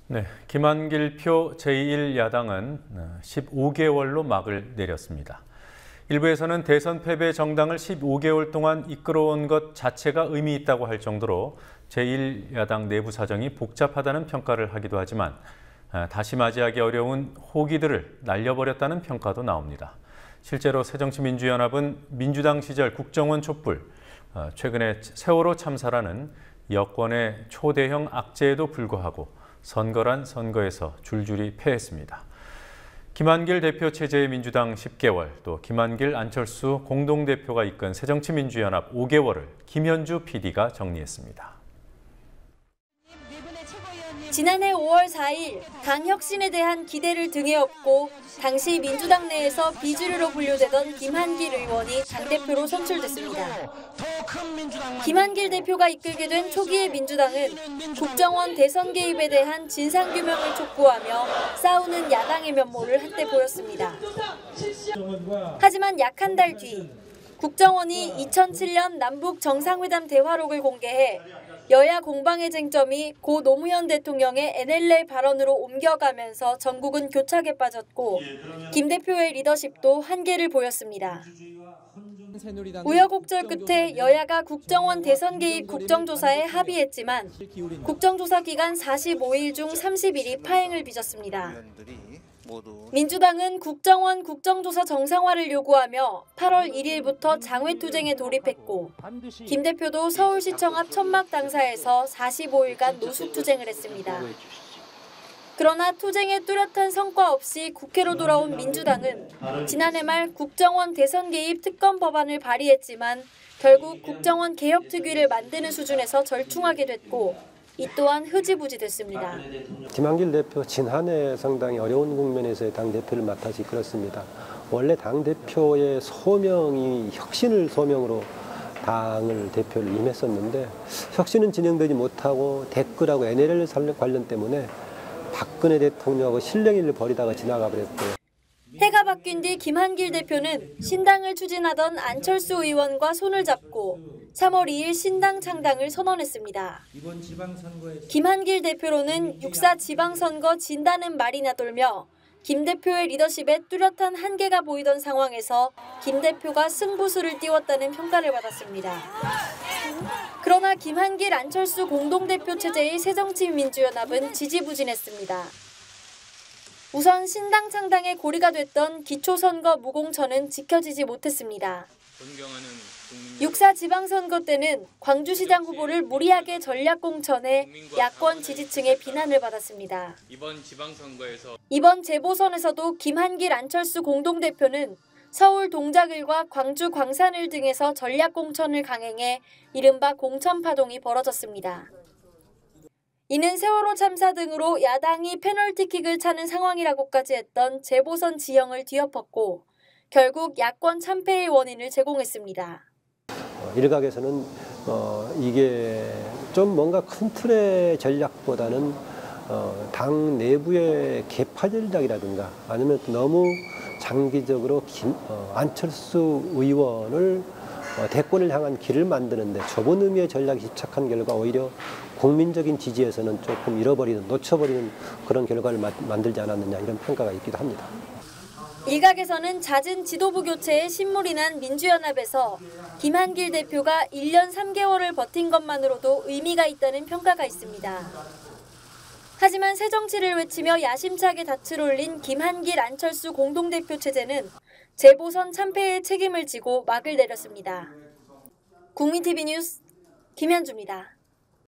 네, 김한길 표 제1야당은 15개월로 막을 내렸습니다. 일부에서는 대선 패배 정당을 15개월 동안 이끌어온 것 자체가 의미 있다고 할 정도로 제1야당 내부 사정이 복잡하다는 평가를 하기도 하지만 다시 맞이하기 어려운 호기들을 날려버렸다는 평가도 나옵니다. 실제로 새정치민주연합은 민주당 시절 국정원 촛불, 최근에 세월호 참사라는 여권의 초대형 악재에도 불구하고 선거란 선거에서 줄줄이 패했습니다. 김한길 대표 체제의 민주당 10개월, 또 김한길 안철수 공동대표가 이끈 새정치민주연합 5개월을 김현주 PD가 정리했습니다. 지난해 5월 4일 당 혁신에 대한 기대를 등에 업고 당시 민주당 내에서 비주류로 분류되던 김한길 의원이 당대표로 선출됐습니다. 김한길 대표가 이끌게 된 초기의 민주당은 국정원 대선 개입에 대한 진상규명을 촉구하며 싸우는 야당의 면모를 한때 보였습니다. 하지만 약 한 달 뒤 국정원이 2007년 남북 정상회담 대화록을 공개해 여야 공방의 쟁점이 고 노무현 대통령의 NLL 발언으로 옮겨가면서 전국은 교착에 빠졌고 김 대표의 리더십도 한계를 보였습니다. 우여곡절 끝에 여야가 국정원 대선 개입 국정조사에 합의했지만 국정조사 기간 45일 중 30일이 파행을 빚었습니다. 민주당은 국정원 국정조사 정상화를 요구하며 8월 1일부터 장외투쟁에 돌입했고 김 대표도 서울시청 앞 천막 당사에서 45일간 노숙투쟁을 했습니다. 그러나 투쟁에 뚜렷한 성과 없이 국회로 돌아온 민주당은 지난해 말 국정원 대선 개입 특검 법안을 발의했지만 결국 국정원 개혁특위를 만드는 수준에서 절충하게 됐고 이 또한 흐지부지 됐습니다. 김한길 대표 지난해 상당히 어려운 국면에서의 당대표를 맡아서 이끌었습니다. 원래 당대표의 소명이 혁신을 소명으로 당을 대표를 임했었는데 혁신은 진행되지 못하고 댓글하고 NLL 관련 때문에 박근혜 대통령하고 실령이를 벌이다가 지나가 버렸고요. 해가 바뀐 뒤 김한길 대표는 신당을 추진하던 안철수 의원과 손을 잡고 3월 2일 신당 창당을 선언했습니다. 김한길 대표로는 6.4 지방선거 진다는 말이나 돌며 김 대표의 리더십에 뚜렷한 한계가 보이던 상황에서 김 대표가 승부수를 띄웠다는 평가를 받았습니다. 그러나 김한길 안철수 공동대표 체제의 새정치민주연합은 지지부진했습니다. 우선 신당 창당의 고리가 됐던 기초선거 무공천은 지켜지지 못했습니다. 6.4 지방선거 때는 광주시장 후보를 무리하게 전략공천해 야권 지지층의 비난을 받았습니다. 이번 재보선에서도 김한길 안철수 공동대표는 서울 동작을과 광주 광산을 등에서 전략공천을 강행해 이른바 공천파동이 벌어졌습니다. 이는 세월호 참사 등으로 야당이 페널티킥을 차는 상황이라고까지 했던 재보선 지형을 뒤엎었고 결국 야권 참패의 원인을 제공했습니다. 일각에서는 이게 좀 뭔가 큰 틀의 전략보다는 당 내부의 개파 전략이라든가 아니면 너무 장기적으로 안철수 의원을 대권을 향한 길을 만드는데 좁은 의미의 전략에 집착한 결과 오히려 국민적인 지지에서는 조금 놓쳐버리는 그런 결과를 만들지 않았느냐 이런 평가가 있기도 합니다. 일각에서는 잦은 지도부 교체에 신물이 난 민주연합에서 김한길 대표가 1년 3개월을 버틴 것만으로도 의미가 있다는 평가가 있습니다. 하지만 새정치를 외치며 야심차게 닻을 올린 김한길 안철수 공동대표 체제는 재보선 참패의 책임을 지고 막을 내렸습니다. 국민TV 뉴스 김현주입니다.